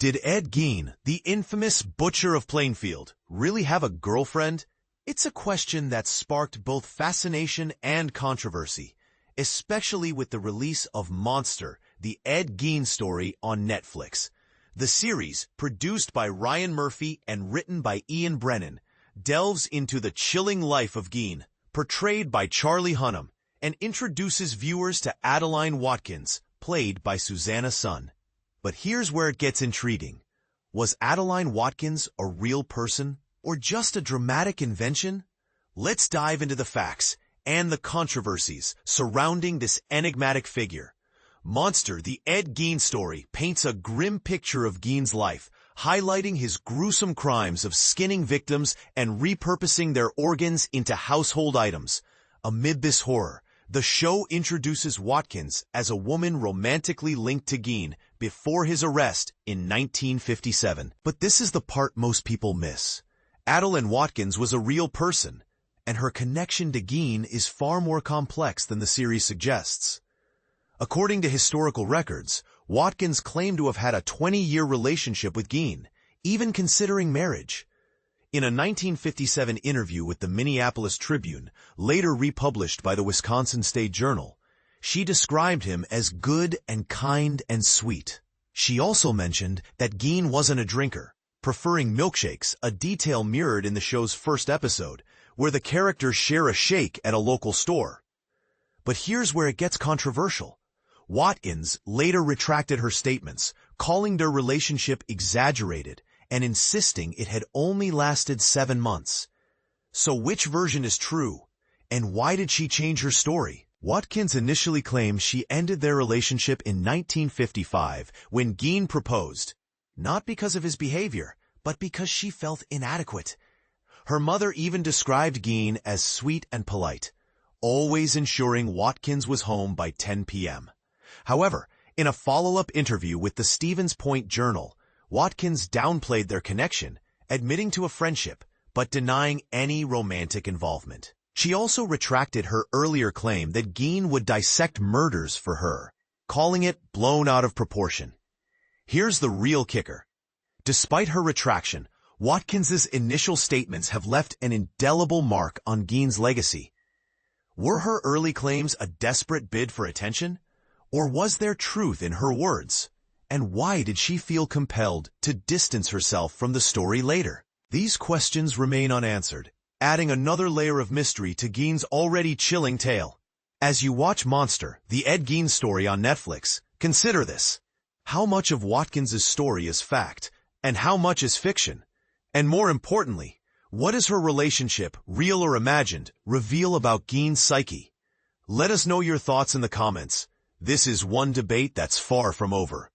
Did Ed Gein, the infamous Butcher of Plainfield, really have a girlfriend? It's a question that sparked both fascination and controversy, especially with the release of Monster, the Ed Gein Story on Netflix. The series, produced by Ryan Murphy and written by Ian Brennan, delves into the chilling life of Gein, portrayed by Charlie Hunnam, and introduces viewers to Adeline Watkins, played by Suzanna Son. But here's where it gets intriguing. Was Adeline Watkins a real person, or just a dramatic invention? Let's dive into the facts and the controversies surrounding this enigmatic figure. Monster, the Ed Gein Story, paints a grim picture of Gein's life, highlighting his gruesome crimes of skinning victims and repurposing their organs into household items. Amid this horror, the show introduces Watkins as a woman romantically linked to Gein before his arrest in 1957. But this is the part most people miss. Adeline Watkins was a real person, and her connection to Gein is far more complex than the series suggests. According to historical records, Watkins claimed to have had a 20-year relationship with Gein, even considering marriage. In a 1957 interview with the Minneapolis Tribune, later republished by the Wisconsin State Journal, she described him as good and kind and sweet. She also mentioned that Gein wasn't a drinker, preferring milkshakes, a detail mirrored in the show's first episode, where the characters share a shake at a local store. But here's where it gets controversial. Watkins later retracted her statements, calling their relationship exaggerated and insisting it had only lasted 7 months. So which version is true, and why did she change her story? Watkins initially claimed she ended their relationship in 1955 when Gein proposed, not because of his behavior, but because she felt inadequate. Her mother even described Gein as sweet and polite, always ensuring Watkins was home by 10 p.m. However, in a follow-up interview with the Stevens Point Journal, Watkins downplayed their connection, admitting to a friendship, but denying any romantic involvement. She also retracted her earlier claim that Gein would dissect murders for her, calling it blown out of proportion. Here's the real kicker. Despite her retraction, Watkins's initial statements have left an indelible mark on Gein's legacy. Were her early claims a desperate bid for attention? Or was there truth in her words? And why did she feel compelled to distance herself from the story later? These questions remain unanswered, adding another layer of mystery to Gein's already chilling tale. As you watch Monster, the Ed Gein Story on Netflix, consider this. How much of Watkins's story is fact, and how much is fiction? And more importantly, what does her relationship, real or imagined, reveal about Gein's psyche? Let us know your thoughts in the comments. This is one debate that's far from over.